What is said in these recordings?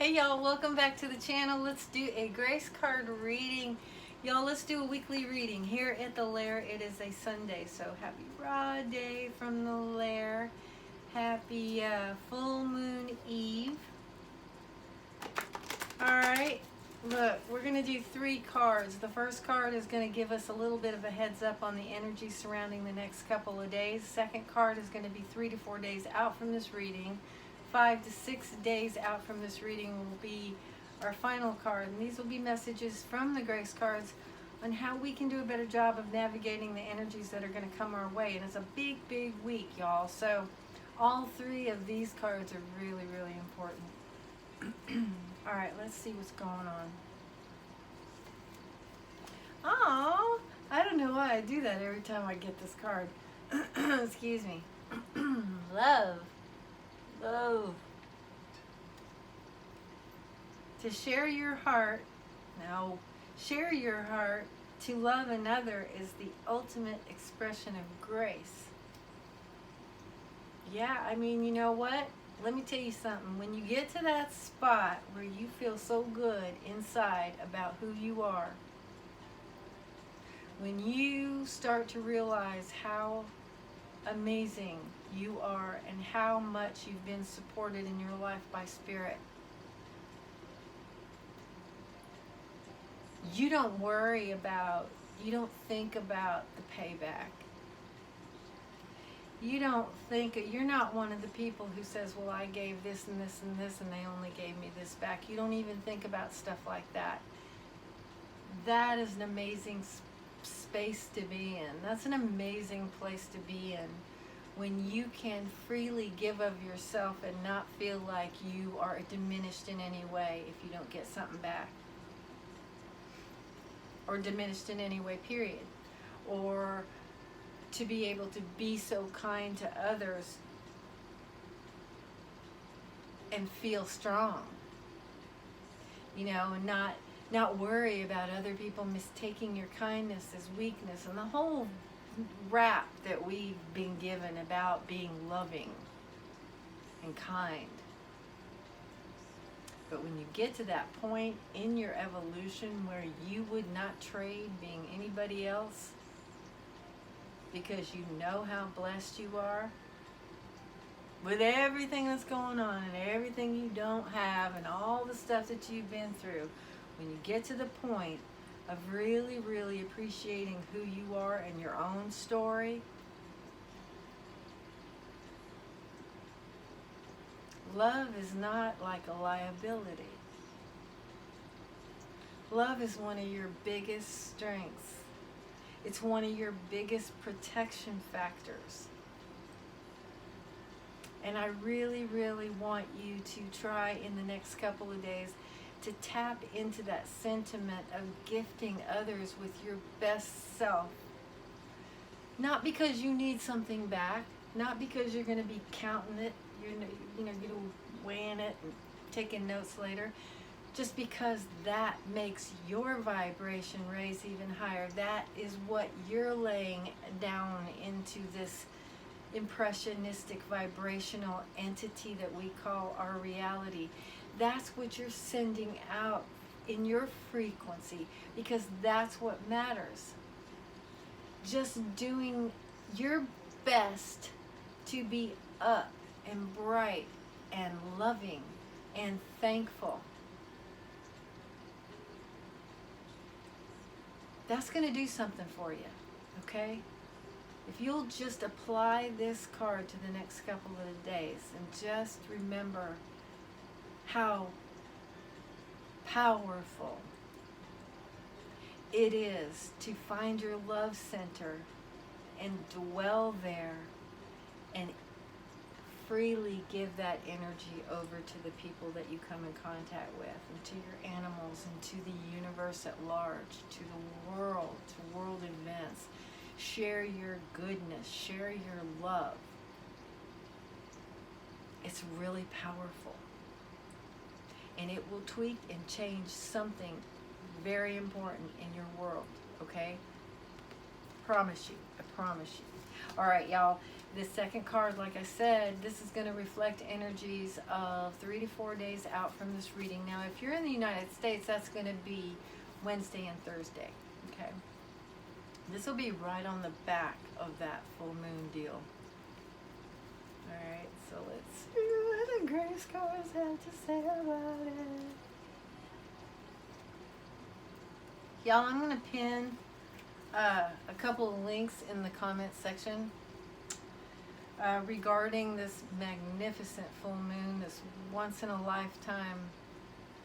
Hey y'all, welcome back to the channel. Let's do a grace card reading. Y'all, let's do a weekly reading here at the Lair. It is a Sunday, so happy Raw Day from the Lair. Happy full moon eve. Alright, look, we're going to do 3 cards. The first card is going to give us a little bit of a heads up on the energy surrounding the next couple of days. Second card is going to be 3 to 4 days out from this reading. 5 to 6 days out from this reading will be our final card, and these will be messages from the grace cards on how we can do a better job of navigating the energies that are going to come our way. And it's a big week, y'all, so all 3 of these cards are really important. All right, let's see what's going on. Oh, I don't know why I do that every time I get this card. Excuse me. Love. To share your heart, share your heart to love another is the ultimate expression of grace. Yeah, I mean, you know what? Let me tell you something. When you get to that spot where you feel so good inside about who you are, when you start to realize how amazing you are and how much you've been supported in your life by Spirit, you don't think about the payback. You're not one of the people who says, well, I gave this and this and this and they only gave me this back. You don't even think about stuff like that. That is an amazing space to be in. That's an amazing place to be in, when you can freely give of yourself and not feel like you are diminished in any way if you don't get something back, or diminished in any way, period. Or to be able to be so kind to others and feel strong, and not worry about other people mistaking your kindness as weakness, and the whole rap that we've been given about being loving and kind. But when you get to that point in your evolution where you would not trade being anybody else because you know how blessed you are with everything that's going on and everything you don't have and all the stuff that you've been through, when you get to the point of really appreciating who you are and your own story, love is not like a liability. Love is one of your biggest strengths. It's one of your biggest protection factors. And I really want you to try in the next couple of days to tap into that sentiment of gifting others with your best self. Not because you need something back, not because you're going to be counting it, you're weighing it and taking notes later, just because that makes your vibration raise even higher. That is what you're laying down into this impressionistic vibrational entity that we call our reality. That's what you're sending out in your frequency, because that's what matters. Just doing your best to be up and bright and loving and thankful. That's going to do something for you, okay? If you'll just apply this card to the next couple of days and just remember how powerful it is to find your love center and dwell there and freely give that energy over to the people that you come in contact with, and to your animals, and to the universe at large, to the world, to world events. Share your goodness, share your love. It's really powerful. And it will tweak and change something very important in your world, okay? I promise you. All right, y'all. This second card, like I said, this is going to reflect energies of 3 to 4 days out from this reading. Now, if you're in the United States, that's going to be Wednesday and Thursday. Okay. This will be right on the back of that full moon deal. All right, so let's see what the grace cards have to say about it. Y'all, I'm going to pin a couple of links in the comment section regarding this magnificent full moon, this once in a lifetime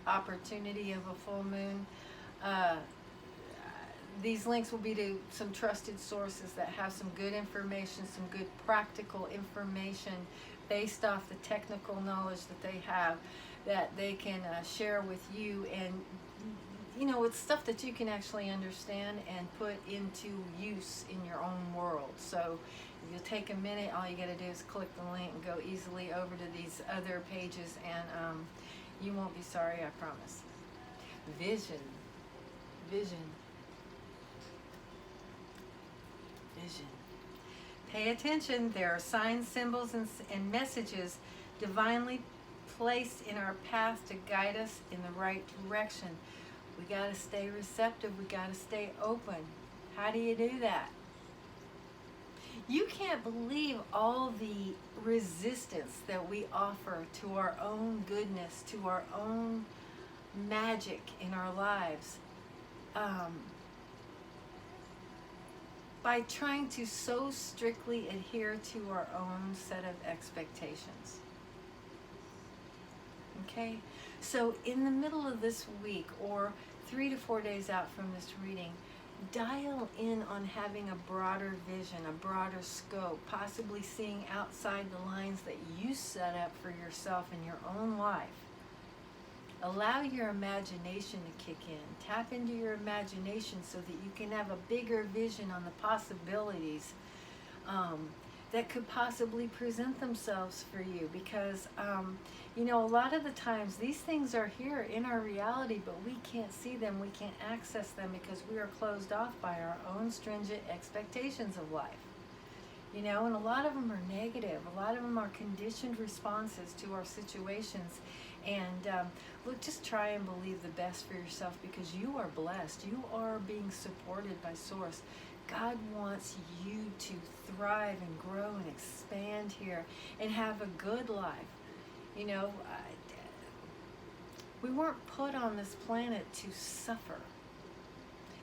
opportunity of a full moon. These links will be to some trusted sources that have some good information, some good practical information based off the technical knowledge that they have, that they can share with you. And you know, it's stuff that you can actually understand and put into use in your own world. So if you'll take a minute, all you got to do is click the link and go easily over to these other pages, and you won't be sorry, I promise. Vision. Vision. Vision. Pay attention. There are signs, symbols, and messages divinely placed in our path to guide us in the right direction. We got to stay receptive. We got to stay open. How do you do that? You can't believe all the resistance that we offer to our own goodness, to our own magic in our lives, by trying to so strictly adhere to our own set of expectations. Okay? So in the middle of this week, or 3 to 4 days out from this reading, dial in on having a broader vision, a broader scope, possibly seeing outside the lines that you set up for yourself in your own life. Allow your imagination to kick in. Tap into your imagination so that you can have a bigger vision on the possibilities that could possibly present themselves for you. Because, you know, a lot of the times these things are here in our reality, but we can't see them, we can't access them because we are closed off by our own stringent expectations of life. You know, and a lot of them are negative. A lot of them are conditioned responses to our situations. And look, just try and believe the best for yourself, because you are blessed. You are being supported by Source. God wants you to thrive and grow and expand here and have a good life. You know, we weren't put on this planet to suffer.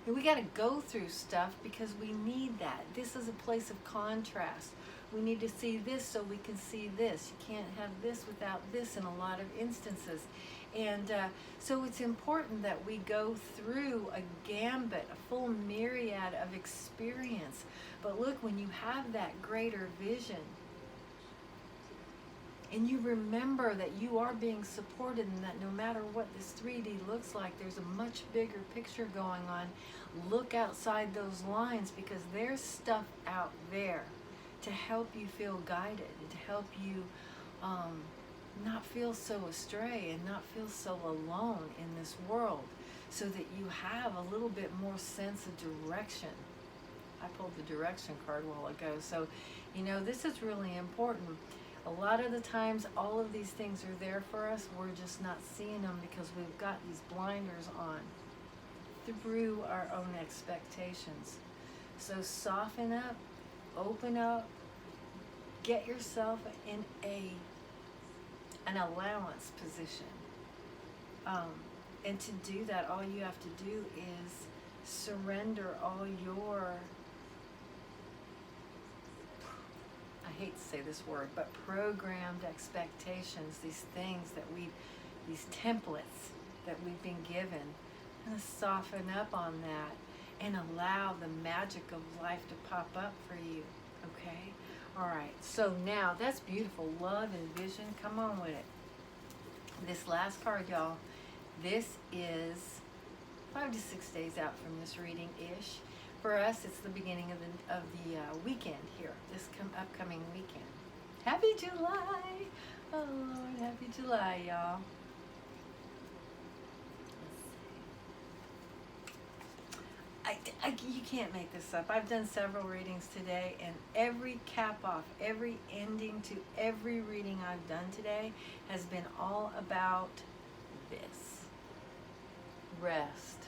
And we got to go through stuff because we need that. This is a place of contrast. We need to see this so we can see this. You can't have this without this in a lot of instances. And so it's important that we go through a gambit, a full myriad of experience. But look, when you have that greater vision, and you remember that you are being supported, and that no matter what this 3D looks like, there's a much bigger picture going on. Look outside those lines, because there's stuff out there to help you feel guided, and to help you not feel so astray and not feel so alone in this world, so that you have a little bit more sense of direction. I pulled the direction card a while ago. So, you know, this is really important. A lot of the times, all of these things are there for us. We're just not seeing them because we've got these blinders on through our own expectations. So soften up, open up, get yourself in an allowance position. And to do that, all you have to do is surrender all your, I hate to say this word, but programmed expectations, these things that these templates that we've been given, and soften up on that and allow the magic of life to pop up for you, okay? All right, so now that's beautiful. Love and vision, come on with it. This last card, y'all, this is 5 to 6 days out from this reading-ish. For us, it's the beginning of the weekend here, this upcoming weekend. Happy July! Oh, Lord, happy July, y'all. You can't make this up. I've done several readings today, and every cap off, every ending to every reading I've done today has been all about this. Rest.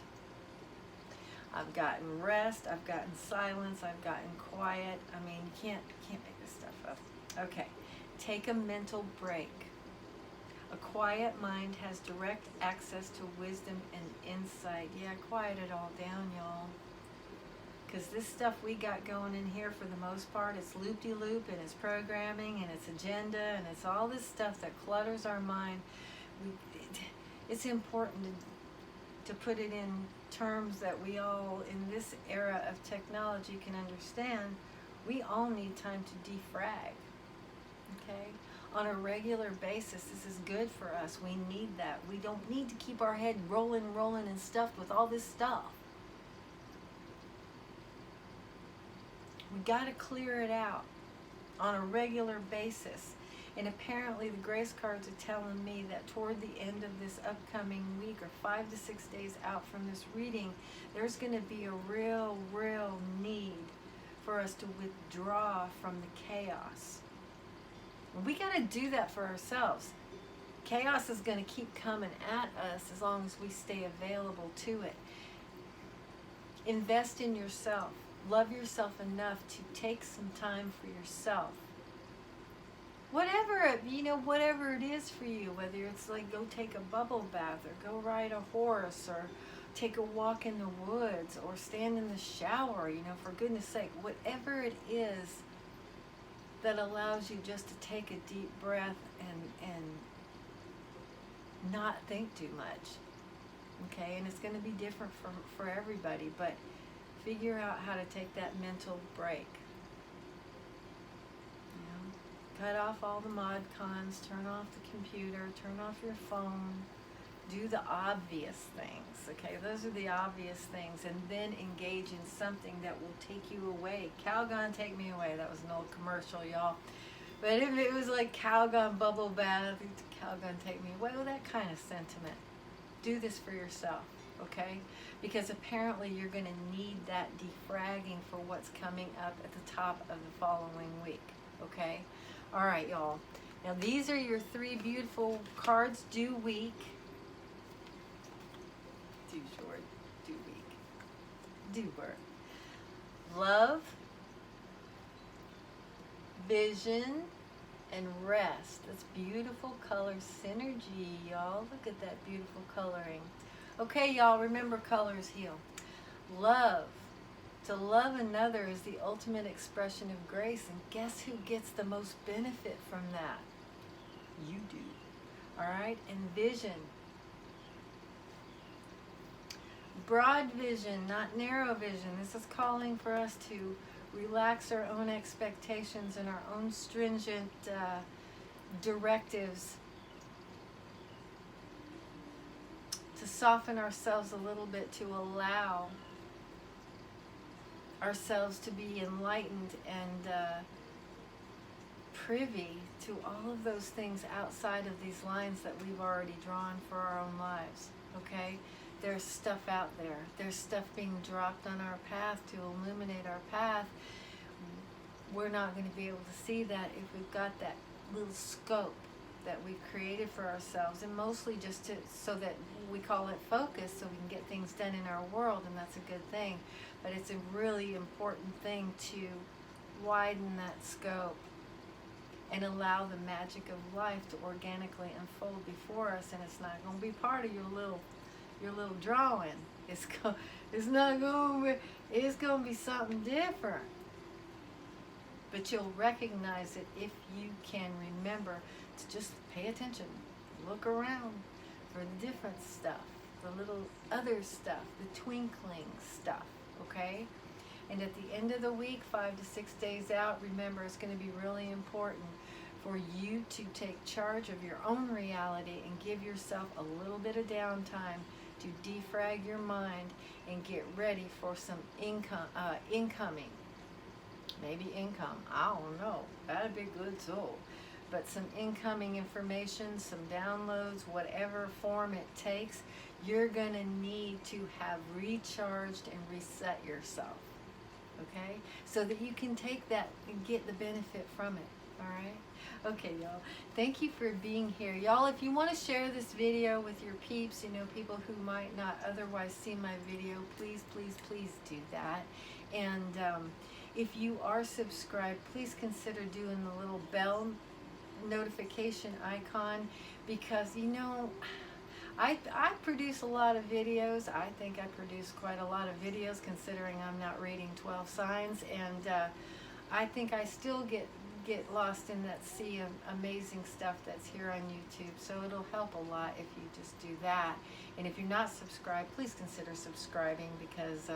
I've gotten rest, I've gotten silence, I've gotten quiet. I mean, you can't make this stuff up. Okay, take a mental break. A quiet mind has direct access to wisdom and insight. Yeah, quiet it all down, y'all. Because this stuff we got going in here, for the most part, it's loop-de-loop, and it's programming, and it's agenda, and it's all this stuff that clutters our mind. It's important to put it in terms that we all, in this era of technology, can understand. We all need time to defrag, okay? On a regular basis, this is good for us. We need that. We don't need to keep our head rolling and stuffed with all this stuff. We got to clear it out on a regular basis. And apparently the grace cards are telling me that toward the end of this upcoming week, or 5 to 6 days out from this reading, there's going to be a real need for us to withdraw from the chaos. We got to do that for ourselves. Chaos is going to keep coming at us as long as we stay available to it. Invest in yourself. Love yourself enough to take some time for yourself. Whatever it is for you, whether it's like go take a bubble bath, or go ride a horse, or take a walk in the woods, or stand in the shower, for goodness sake, whatever it is that allows you just to take a deep breath and not think too much. Okay, and it's going to be different for everybody, but figure out how to take that mental break. Cut off all the mod cons, turn off the computer, turn off your phone, do the obvious things, okay? Those are the obvious things, and then engage in something that will take you away. Calgon, take me away. That was an old commercial, y'all. But if it was like Calgon bubble bath, Calgon, take me away, well, that kind of sentiment. Do this for yourself, okay? Because apparently you're going to need that defragging for what's coming up at the top of the following week, okay? All right, y'all. Now, these are your 3 beautiful cards. Do week. Do short. Do week. Do work. Love. Vision. And rest. That's beautiful color synergy, y'all. Look at that beautiful coloring. Okay, y'all. Remember, colors heal. Love. To love another is the ultimate expression of grace, and guess who gets the most benefit from that? You do. All right? And vision. Broad vision, not narrow vision. This is calling for us to relax our own expectations and our own stringent directives, to soften ourselves a little bit, to allow ourselves to be enlightened and privy to all of those things outside of these lines that we've already drawn for our own lives, okay? There's stuff out there. There's stuff being dropped on our path to illuminate our path. We're not going to be able to see that if we've got that little scope that we've created for ourselves, and mostly just so that we call it focus, so we can get things done in our world, and that's a good thing. But it's a really important thing to widen that scope and allow the magic of life to organically unfold before us, and it's not going to be part of your little drawing. It's going to be something different. But you'll recognize it if you can remember to just pay attention, look around for the different stuff, the little other stuff, the twinkling stuff, okay? And at the end of the week, 5 to 6 days out, remember, it's going to be really important for you to take charge of your own reality and give yourself a little bit of downtime to defrag your mind and get ready for some incoming. Maybe income, I don't know. That'd be good too. but some incoming information, some downloads, whatever form it takes, you're going to need to have recharged and reset yourself, okay? So that you can take that and get the benefit from it, all right? Okay, y'all, thank you for being here. Y'all, if you want to share this video with your peeps, you know, people who might not otherwise see my video, please, please, please do that. And if you are subscribed, please consider doing the little bell notification icon, because, you know, I produce a lot of videos. I think I produce quite a lot of videos considering I'm not reading 12 signs, and I think I still get lost in that sea of amazing stuff that's here on YouTube. So it'll help a lot if you just do that. And if you're not subscribed, please consider subscribing, because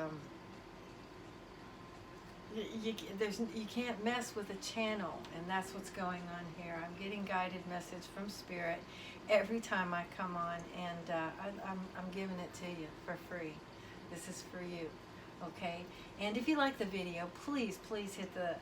you can't mess with a channel, and that's what's going on here. I'm getting guided message from Spirit every time I come on, and I'm giving it to you for free. This is for you, okay? And if you like the video, please hit the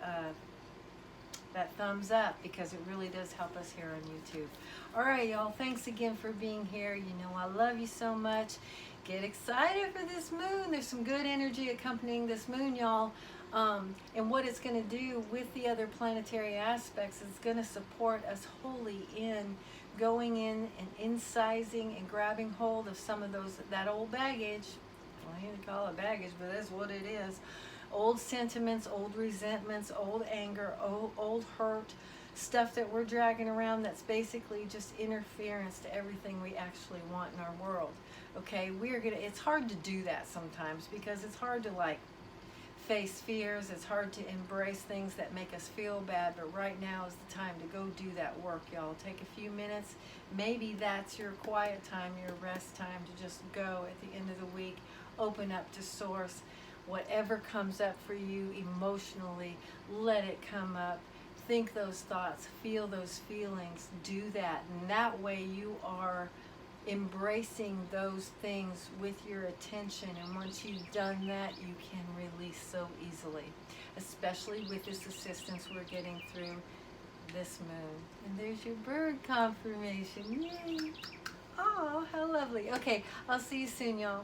that thumbs up, because it really does help us here on YouTube. All right, y'all, thanks again for being here. You know I love you so much. Get excited for this moon. There's some good energy accompanying this moon, y'all. And what it's going to do with the other planetary aspects is going to support us wholly in going in and incising and grabbing hold of some of that old baggage. Well, I hate to call it baggage, but that's what it is. Old sentiments, old resentments, old anger, old hurt, stuff that we're dragging around that's basically just interference to everything we actually want in our world. Okay, it's hard to do that sometimes, because it's hard to face fears. It's hard to embrace things that make us feel bad, but right now is the time to go do that work, y'all. Take a few minutes. Maybe that's your quiet time, your rest time, to just go at the end of the week, open up to Source. Whatever comes up for you emotionally, let it come up. Think those thoughts, feel those feelings, do that. And that way you are embracing those things with your attention. And once you've done that, you can release so easily, especially with this assistance we're getting through this moon. And there's your bird confirmation. Yay! Oh, how lovely. Okay, I'll see you soon, y'all.